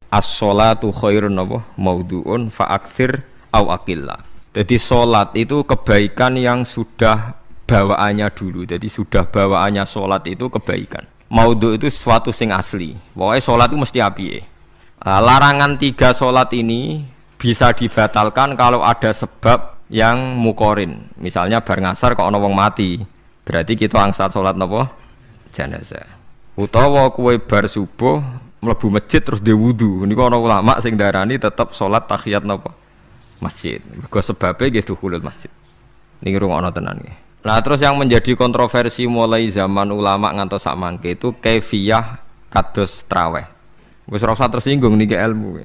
as-sholatu khairun maudhu'un fa'aktsir au aqilla. Jadi sholat itu kebaikan yang sudah bawaannya dulu. Jadi sudah bawaannya sholat itu kebaikan. Maudhu itu sesuatu sing asli. Pokoknya sholat itu mesti apiye. Larangan 3 sholat ini bisa dibatalkan kalau ada sebab yang mukorin. Misalnya bar ngasar kok ana wong mati, berarti kita angsal sholat napa? Jenazah. Utawa kowe bar subuh mlebu masjid terus dhe wudu. Niku ana ulama sing darani tetep sholat tahiyat napa? Masjid. Mergo sebabe nggih dukhulul masjid. Niki rungokno tenan nggih. Nah terus yang menjadi kontroversi mulai zaman ulama ngantos sak mangke itu kaifiyah kados traweh. Wis ora usah tersinggung niki ilmu.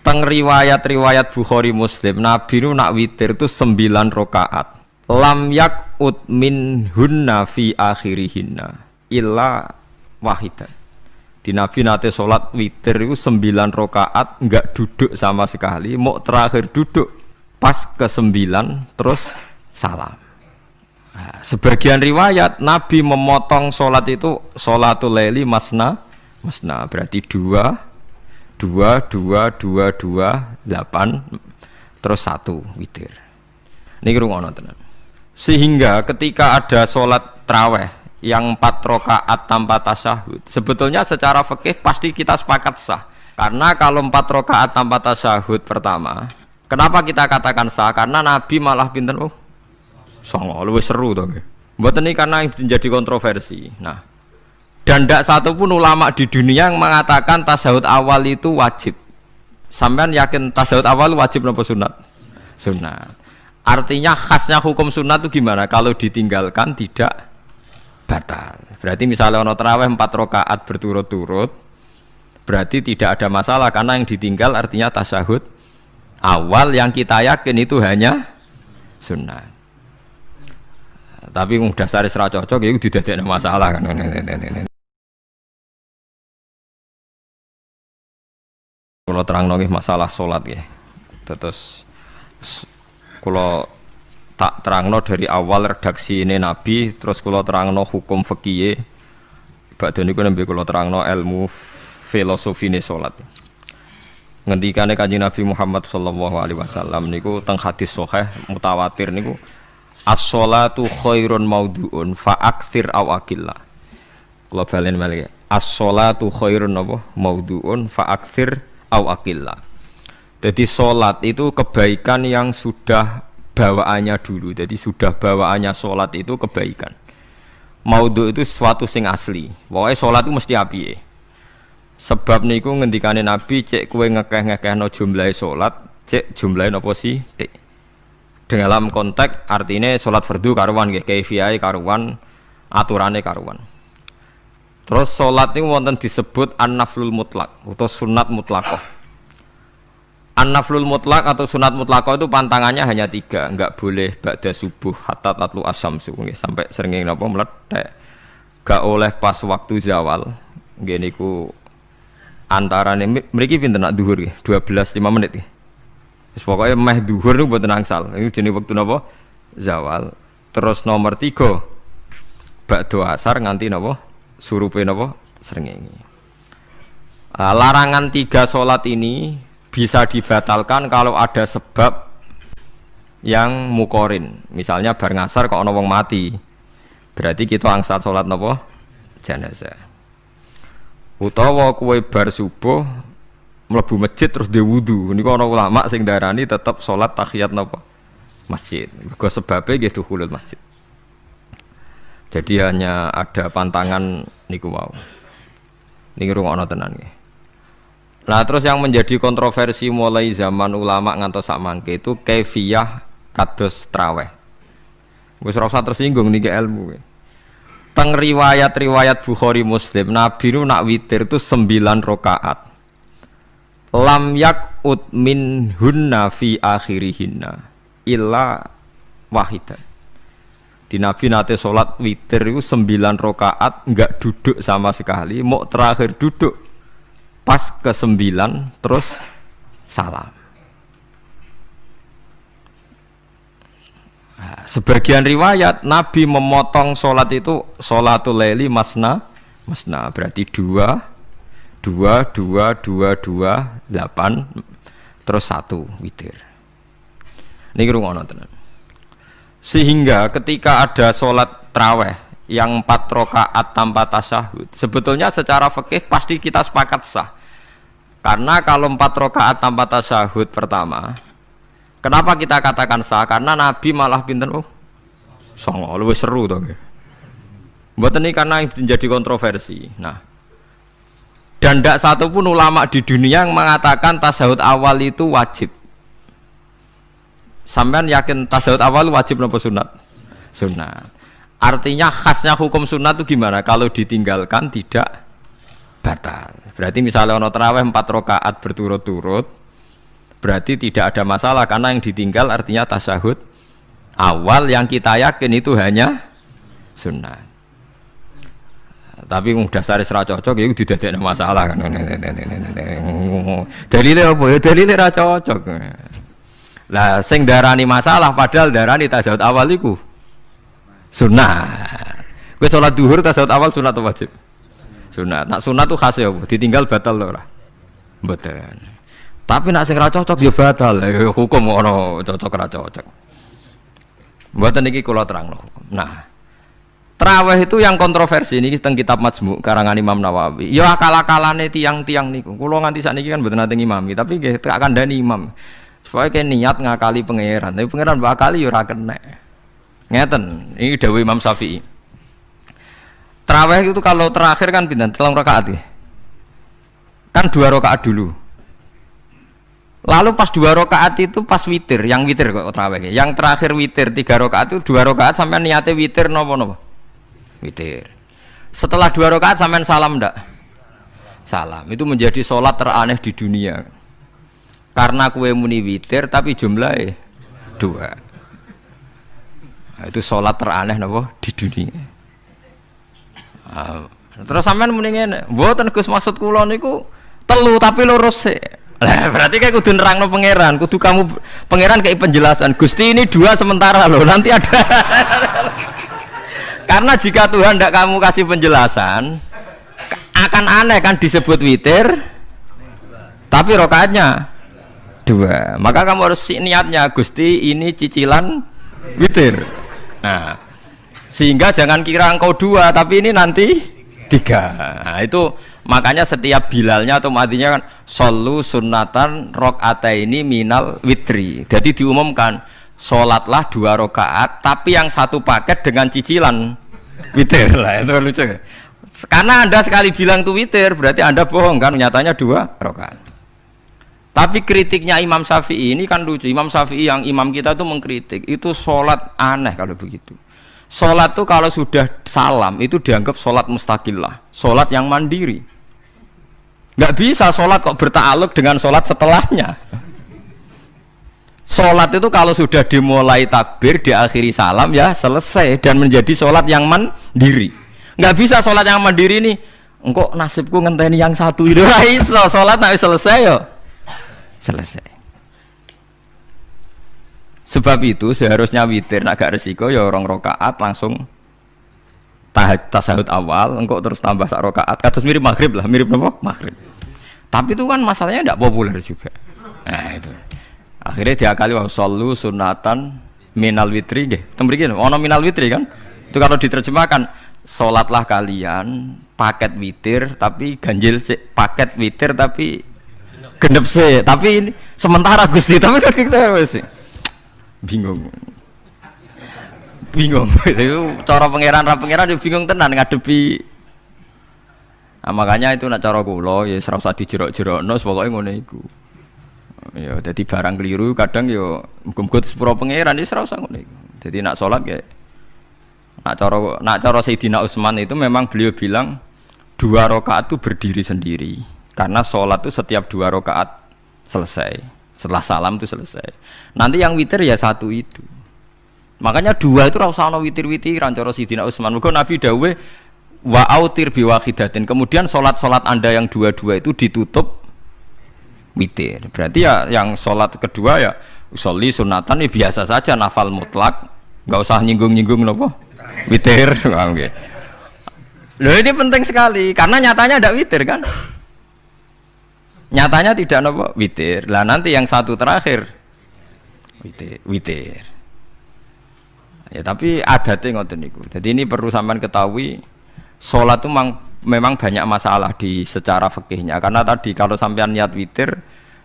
Teng riwayat-riwayat Bukhari Muslim Nabi nu nak witir itu 9 rakaat. Lam yakut min hunna fi akhirihinna illa wahidan. Di Nabi nate salat witir itu 9 rakaat enggak duduk sama sekali, mau terakhir duduk pas ke-9 terus salam. Nah, sebagian riwayat Nabi memotong sholat itu sholatul laili masna berarti 2 8 terus 1 witir. Niki rungono tenan. Sehingga ketika ada sholat traweh yang 4 rakaat tanpa tasyahud, sebetulnya secara fikih pasti kita sepakat sah. Karena kalau 4 rakaat tanpa tasyahud pertama, kenapa kita katakan sah? Karena Nabi malah pinten songo, lebih seru toh. Buat ini karena menjadi kontroversi. Nah, dan tidak satu pun ulama di dunia yang mengatakan tasyahud awal itu wajib. Sampean yakin tasyahud awal wajib apa sunat? Sunat. Artinya khasnya hukum sunat itu gimana? Kalau ditinggalkan tidak batal. Berarti misalnya ono tarawih 4 rakaat berturut-turut, berarti tidak ada masalah karena yang ditinggal artinya tasyahud awal yang kita yakin itu hanya sunat. Tapi dasar isra cocok itu tidak ada masalah kan. Kalau terang nongih masalah sholat ya, terus kalau tak terangno dari awal redaksi ini Nabi, terus kalau terangno hukum fikih, badan itu nabi kalau terangno ilmu filosofi ini sholat. Ngendikane Kanjeng Nabi Muhammad sallallahu alaihi wasallam niku teng hadis sahih mutawatir niku as-sholatu khairun maudhu'un fa'aktsir aw aqilla. Kula balen malih. As-sholatu khairun maudhu'un fa'aktsir aw aqilla. Jadi sholat itu kebaikan yang sudah bawaannya dulu. Jadi sudah bawaannya sholat itu kebaikan. Maudhu' itu sesuatu sing asli. Pokoknya sholat itu mesti apiye. Sebab niku ngendikane Nabi cek kowe ngekeh-ngekehno jumlahe sholat, cek jumlahe napa sih? Dalam konteks artinya sholat fardu karuan nggih, kaifiyah karuan, aturane karuan. Terus sholat ini wonten disebut an-naflul mutlak atau sunat mutlaqah. An-naflul mutlak atau sunat mutlaqah itu pantangannya hanya 3, enggak boleh ba'da subuh hatta tatlu asyamsu nggih sampai srengenge napa meletek. Enggak oleh pas waktu zawal. Nggih niku antarane mriki pinten nak zuhur nggih 12:05 menit nggih. Wis pokoke meh zuhur niku mboten angsal. Niku jenenge wektu napa? Zawal. Terus nomor 3 ba'da asar nganti napa? Surupe napa? Srengenge. Larangan 3 salat ini bisa dibatalkan kalau ada sebab yang mukorin. Misalnya bar ngasar kok ana wong mati. Berarti kita angsal salat napa? Jenazah. Utawa kowe bar subuh mlebu masjid terus dhe wudu. Niku ana ulama sing darani tetep salat tahiyat napa? Masjid. Mergo sebabe nggih dukhulul masjid. Jadi hanya ada pantangan niku wau. Niki rungokno tenan nggih. Nah terus yang menjadi kontroversi mulai zaman ulama ngantos sak mangke itu kaifiyah kados traweh. Wis ora usah tersinggung niki ilmu. Teng riwayat-riwayat Bukhari Muslim Nabi nu nak witir itu 9 rakaat. Lam yakut min hunna fi akhirihinna illa wahidan. Di Nabi nate sholat witir itu 9 rakaat enggak duduk sama sekali, mau terakhir duduk pas ke-9 terus salam. Nah, sebagian riwayat Nabi memotong sholat itu sholatul laili masna berarti 2 2 2 2 2 8 terus 1 witir. Niki rungono tenan. Sehingga ketika ada sholat tarawih yang 4 rakaat tanpa tasyahud, sebetulnya secara fikih pasti kita sepakat sah. Karena kalau 4 rakaat tanpa tasyahud pertama, kenapa kita katakan sah? Karena Nabi malah pinten songo, lebih seru toh. Buat ini karena menjadi kontroversi. Nah, dan tidak satu pun ulama di dunia yang mengatakan tasyahud awal itu wajib. Sampean yakin tasyahud awal wajib atau sunat? Sunat. Artinya khasnya hukum sunat itu gimana? Kalau ditinggalkan tidak batal. Berarti misalnya ono tarawih 4 rakaat berturut-turut, berarti tidak ada masalah karena yang ditinggal artinya tasyahud awal yang kita yakin itu hanya sunat. Tapi dasar ra cocok ya didadekno masalah kan. Dalile apa ya? Dalile ra cocok. Lah sing darani masalah padahal darani tasyahud awal iku sunat. Kowe salat zuhur tasyahud awal sunat atau wajib? Sunat. Nak sunat tuh khas ya apa? Ditinggal batal lho ora? Mboten. Tapi nak sing ra cocok ya batal. Hukum ono cocok ra cocok. Mboten iki kula terangno hukum. Nah, tarawih itu yang kontroversi ini teng kitab Majmu' karangan Imam Nawawi. Ya akal-akalane tiang-tiang niku. Kula nganti sakniki kan mboten nate ngimami, tapi nggih tak kandhani imam. Supaya kayak niat ngakali pangeran. Tapi pangeran bakali ya ora kena. Ngeten, ini dawuh Imam Syafi'i. Tarawih itu kalau terakhir kan pinten? 3 rakaat ya. Kan 2 rakaat dulu. Lalu pas 2 rakaat itu pas witir, yang witir kok tarawih. Yang terakhir witir 3 rakaat itu 2 rakaat sampai niatnya witir napa-napa? Witir. Setelah 2 rakaat sampean salam ndak? Salam. Itu menjadi sholat teraneh di dunia. Karena kue muni witir tapi jumlahnya 2. Nah, itu sholat teraneh napa di dunia. Nah, terus sampean muni ngene, mboten Gus maksud kula niku 3 tapi lurus sih. Lah berarti kayak kudu nerangno pangeran, kudu kamu pangeran kayak penjelasan. Gusti ini 2 sementara loh, nanti ada. Karena jika Tuhan tidak kamu kasih penjelasan, akan aneh kan disebut witir, tapi rokaatnya 2. Maka kamu harus niatnya Gusti ini cicilan witir. Nah, sehingga jangan kira engkau 2, tapi ini nanti 3. Nah, itu makanya setiap bilalnya atau matinya kan solu sunnatan rakaataini minal witri. Jadi diumumkan sholatlah 2 rakaat, tapi yang 1 paket dengan cicilan witir. Lah itu lucu. Karena Anda sekali bilang itu witir, berarti Anda bohong kan, nyatanya 2 rakaat. Tapi kritiknya Imam Syafi'i ini kan lucu. Imam Syafi'i yang imam kita itu mengkritik, itu sholat aneh kalau begitu. Sholat itu kalau sudah salam itu dianggap sholat mustaqillah, sholat yang mandiri. Nggak bisa sholat kok bertakluk dengan sholat setelahnya. Sholat itu kalau sudah dimulai takbir, diakhiri salam ya selesai dan menjadi sholat yang mandiri. Nggak bisa sholat yang mandiri nih, engkau nasibku ngenteni yang 1 itu iso sholat nanti selesai yo. Selesai. Sebab itu seharusnya witir agak resiko ya 2 rakaat langsung tasyahud awal, engkau terus tambah 1 rakaat. Kados mirip maghrib lah, mirip apa? Maghrib. Tapi itu kan masalahnya tidak populer juga. Nah itu. Akhirnya diakali wa shollu sunatan minal witri nggih. Teng mriki ono minal witri kan? Itu kalau diterjemahkan salatlah kalian paket witir tapi ganjil sih, paket witir tapi genep sih, tapi ini sementara Gusti, tapi kita sih bingung itu cara pangeran juga bingung tenan ngadepi. Nah, makanya itu nak cara kula ya ora usah dijerok-jerokno pokoke ngono iku. Ya dadi barang keliru kadang ya muga-muga sepuro pangeran ya ora usah ngono iku. Dadi nak salat ya nak cara Sayyidina Utsman itu memang beliau bilang 2 rakaat itu berdiri sendiri. Karena sholat itu setiap 2 rakaat selesai, setelah salam itu selesai. Nanti yang witir ya 1 itu. Makanya 2 itu rasanya witir-witiran cara Sayyidina Utsman. Maka Nabi dawuh wa autir biwahidatin. Kemudian sholat Anda yang 2 itu ditutup witir. Berarti ya yang sholat kedua ya usolli sunatan ya biasa saja, nafal mutlak, nggak usah nyinggung-nyinggung nopo witir. Loh ini penting sekali karena nyatanya ada witir kan. Nyatanya tidak nopo witir. Lah nanti yang satu terakhir witir. Ya tapi adatnya ngoten niku. Jadi ini perlu sampean ketahui, sholat itu memang banyak masalah di secara fikihnya. Karena tadi kalau sampean niat witir,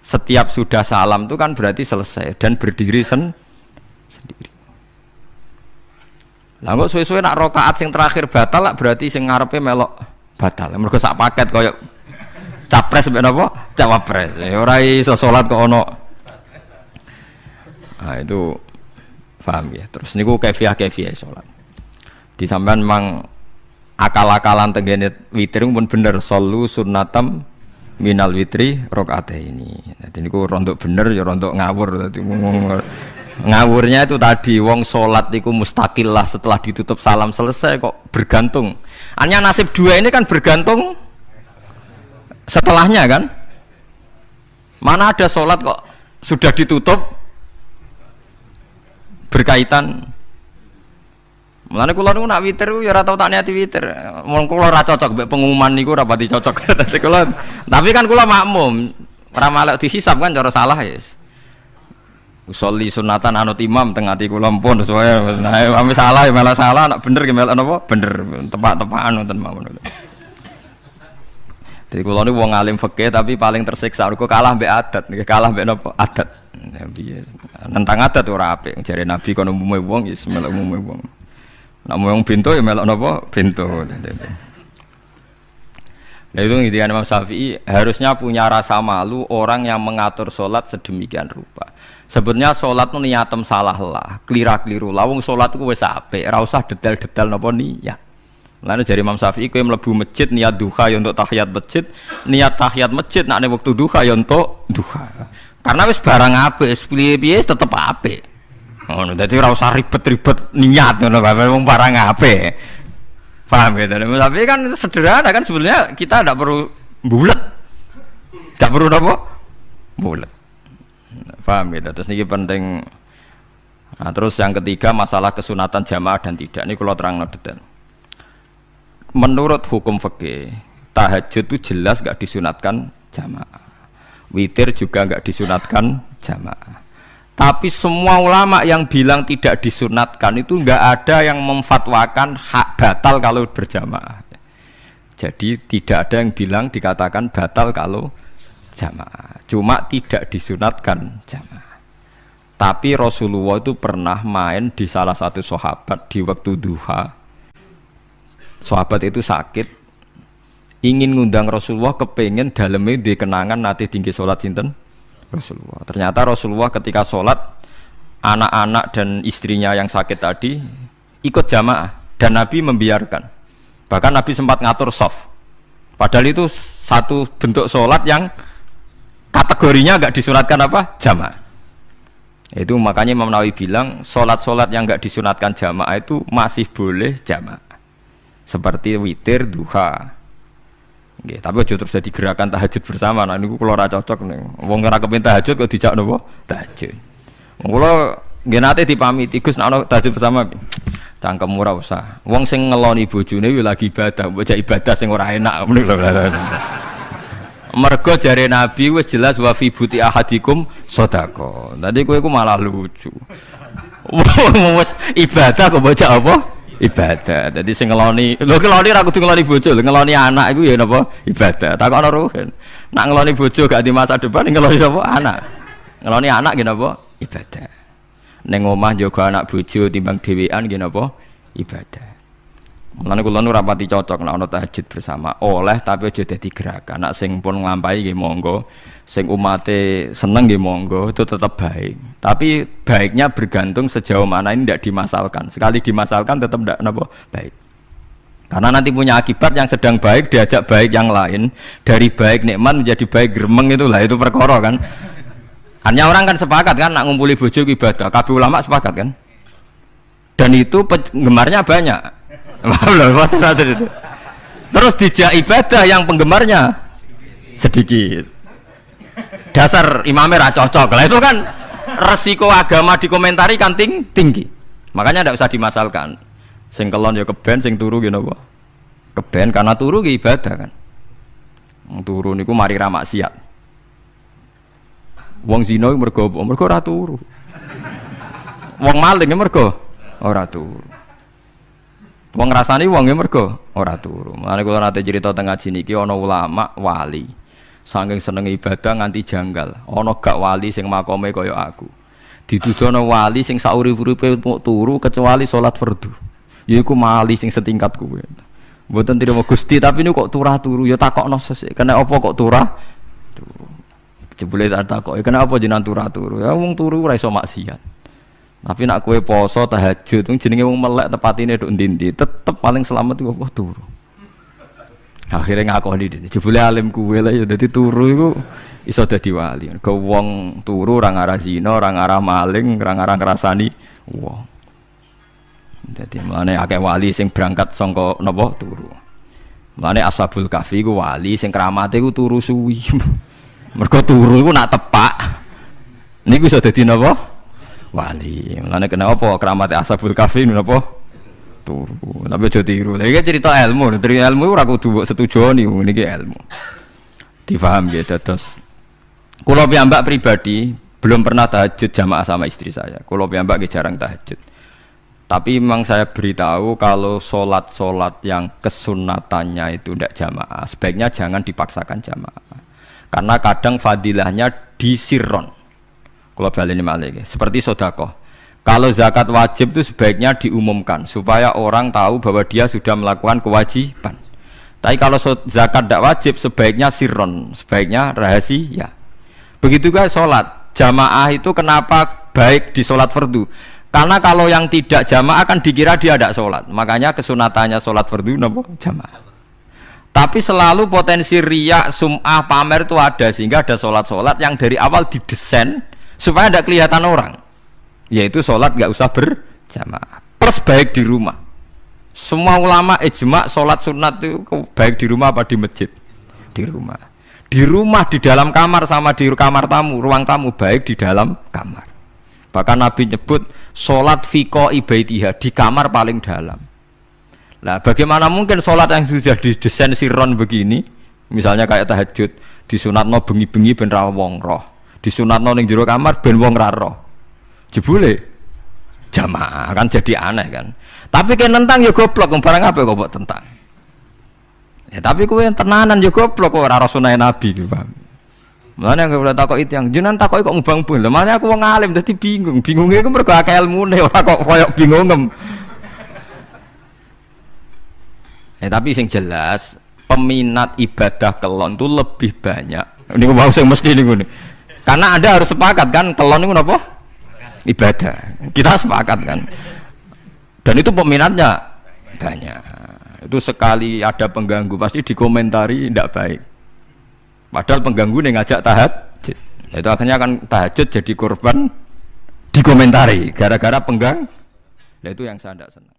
setiap sudah salam itu kan berarti selesai dan berdiri sendiri. Lah kok suwe-suwe nak rakaat sing terakhir batal lah berarti sing ngarepe melok batal. Mergo sak paket koyo capres mbek napa? Cawapres. Ora iso salat kok ono. Nah itu paham ya. Terus niku kaifiah salat. Di sampean memang akal-akalan tenggene witir pun bener, sallu sunnatam minal witri rakaataini. Dadi niku rondok bener ya rondok ngawur. Dadi ngawurnya itu tadi wong salat niku mustaqillah setelah ditutup salam selesai kok bergantung. Hanya nasib dua ini kan bergantung setelahnya kan. Mana ada salat kok sudah ditutup berkaitan. Mulane kula niku nak witir ya ora tau tak niati witir. Wong kula ora cocok mbek pengumuman niku ora pati cocok. Tapi kan kula makmum, ora malek dihisab kan cara salah ya. Usolli sunatan anut imam teng ati kula mpun soe nah ame salah ya malah salah, nak bener ki melok napa? Bener, tepak-tepakan wonten mawon. Jadi kula niku wong alim fikih tapi paling tersiksa mergo kalah mbek adat, kalah mbek napa? Adat. Ya piye. Nentang adat ora apik. Jare Nabi kono umume wong ya melok umume wong. Nak wong pintu ya melok napa? Pintu. Nah itu ngintikan Imam Syafi'i harusnya punya rasa malu orang yang mengatur sholat sedemikian rupa. Sebetulnya sholat itu niatem salah lah, kelira-keliru lah. Wong sholat itu wis apik, ora usah detail-detail napa niat. Lalu dari Imam Syafi'i kowe mlebu masjid niat duha ya untuk tahiyat masjid, niat tahiyat masjid nek waktu duha ya untuk duha. Karena wis barang apik, piye-piye tetep apik. Ngono, dadi ora usah ribet-ribet niat ngono bae wong barang apik. Paham ya? Tapi kan sederhana kan sebenarnya kita tidak perlu bulat. Tidak perlu apa? Bulat. Paham gitu. Terus ini penting. Nah, terus yang ketiga masalah kesunatan jamaah dan tidak. Ini kalau terang detail. Menurut hukum fikih, tahajud itu jelas gak disunatkan jamaah. Witir juga gak disunatkan jamaah. Tapi semua ulama yang bilang tidak disunatkan itu gak ada yang memfatwakan hak batal kalau berjamaah. Jadi tidak ada yang bilang dikatakan batal kalau jamaah. Cuma tidak disunatkan jamaah. Tapi Rasulullah itu pernah main di salah satu sahabat di waktu duha. Sahabat itu sakit, ingin ngundang Rasulullah, kepengen dalamnya dikenangan nanti tinggi sholat sinten Rasulullah. Ternyata Rasulullah ketika sholat, anak-anak dan istrinya yang sakit tadi ikut jamaah dan Nabi membiarkan. Bahkan Nabi sempat ngatur shaf. Padahal itu satu bentuk sholat yang kategorinya enggak disunatkan apa? Jamaah. Itu makanya Imam Nawawi bilang sholat-sholat yang enggak disunatkan jamaah itu masih boleh jamaah. Seperti witir, duha. Nggih, tapi aja terus jadi gerakan tahajud bersama. Nah niku kula ora cocok ning. Wong ora kepengin tahajud kok dijak napa? Tahajud. Wong kula nggih nate dipamiti Gus nek ana tahajud bersama. Cangkem ora usah. Wong sing ngeloni bojone yo lagi ibadah, mbok ibadah sing ora enak ngono lho. Mergo jare Nabi wis jelas wa fi buti ahadikum sedekah. Tadi kowe ku malah lucu. Wis ibadah kok bocah apa? Ibadah. Jadi sing ngeloni, lho ngeloni ra kudu ngeloni bojo, ngeloni anak iku ya napa? Ibadah. Takokno ruhen. Nak ngeloni bojo gak di masa depan ngeloni apa? Anak. Ngeloni anak nggih napa? Ibadah. Ning omah njaga anak bojo timbang dhewean nggih napa? Ibadah. Mulane kula nu rapati cocok nek ana tahajud bersama. Oleh tapi aja dadi gerakan. Nak sing pun nglampahi nggih monggo. Sing umate seneng nggih monggo, itu tetap baik. Tapi baiknya bergantung sejauh mana ini tidak dimasalkan. Sekali dimasalkan tetap tidak napa baik. Karena nanti punya akibat yang sedang baik diajak baik yang lain, dari baik nikmat menjadi baik gremeng itulah itu perkara kan. Hanya orang kan sepakat kan nak ngumpuli bojo ibadah, kabeh ulama sepakat kan. Dan itu penggemarnya banyak. Terus dijak ibadah yang penggemarnya sedikit. Dasar imamnya ra cocok lah itu kan resiko agama dikomentari kan tinggi. Makanya tidak usah dimasalkan. Sing kelon ya keben, sing turu gitu apa? Keben karena turu ki ibadah kan. Turu niku mari ra maksiat. Wong zina mergo apa? Mergo ora turu. Wong maling mergo ora turu. Wong ngrasani wong mergo ora turu. Mulane kula nate cerita teng ngaji niki ana ulama wali. Saking senenge ibadah nganti janggal. Ana gak wali sing makome kaya aku. Dituduhno wali sing saurip-uripe turu kecuali salat fardu. Yaiku wali sing setingkat kuwe. Mboten trimo Gusti tapi niku kok turah turu ya takokno sesuk. Kena apa kok turah? Turu. Jebule tak takoki kena apa jenengan turah turu? Ya wong turu ora iso maksiat. Tapi nak kowe poso tahajud jenenge wong melek tepatine nduk ndi-ndi tetep paling selamat iku apa turu. Akhirnya ngakoni dene. Jebule alim kuwe lah ya dadi turu iku iso dadi wali. Ke wong turu ora ngarah zina, ora ngarah maling, ora ngarah ngrasani wong. Dadi mulane akeh wali sing berangkat saka napa turu. Mulane Ashabul Kahfi iku wali sing kramate iku turu suwi. Mergo turu iku nak tepak. Niku iso dadi napa? Wali. Mulane kenapa kramate Ashabul Kahfi napa? Turu. Tapi aja tiru. Lha iki cerita ilmu, cerita ilmu ora kudu mbok setujoni niki ilmu. Difaham ya dados. Kula piyambak pribadi belum pernah tahajud jamaah sama istri saya. Kula piyambak jarang tahajud. Tapi memang saya beritahu kalau sholat yang kesunatannya itu tidak jamaah, sebaiknya jangan dipaksakan jamaah. Karena kadang fadilahnya disirron. Kalau balik ini malah seperti sodakoh. Kalau zakat wajib itu sebaiknya diumumkan supaya orang tahu bahwa dia sudah melakukan kewajiban. Tapi kalau zakat tidak wajib sebaiknya sirron, sebaiknya rahasia. Begitu juga sholat jamaah itu kenapa baik di sholat fardu? Karena kalau yang tidak jamaah kan dikira dia tidak sholat. Makanya kesunatannya sholat fardu napa jamaah. Tapi selalu potensi riya, sum'ah, pamer itu ada sehingga ada sholat yang dari awal didesain supaya tidak kelihatan orang. Yaitu sholat nggak usah berjamaah. Plus baik di rumah. Semua ulama ijma sholat sunat itu baik di rumah apa di masjid? Di rumah. Di rumah, di dalam kamar sama di kamar tamu, ruang tamu baik di dalam kamar. Bahkan Nabi nyebut sholat fiko ibaitiha di kamar paling dalam. Nah, bagaimana mungkin sholat yang sudah didesain sirron begini, misalnya kayak tahajud, disunatno bengi-bengi ben ra wong roh, disunatno ning jero kamar ben wong ra roh. Jebule jamaah kan jadi aneh kan. Tapi kan tentang ya goblok, barang apa kok mbok tentang. Ya tapi kowe tenanan ya goblok kok ora sunah Nabi gitu, paham. Mulane aku ora takoki tiyang, jenengan takoki kok ngubang-ubang. Lha makane aku wong alim dadi bingung. Bingunge iku mergo akeh ilmune ora kok koyo bingungem. Tapi sing jelas peminat ibadah kelon itu lebih banyak. Niku mau sing mesti niku. Karena Anda harus sepakat kan kelon niku napa? Ibadah. Kita sepakat kan. Dan itu peminatnya banyak. Itu sekali ada pengganggu pasti dikomentari tidak baik. Padahal pengganggu nih ngajak tahajud. Itu akhirnya akan tahajud jadi korban dikomentari gara-gara penggang. Nah itu yang saya tidak senang.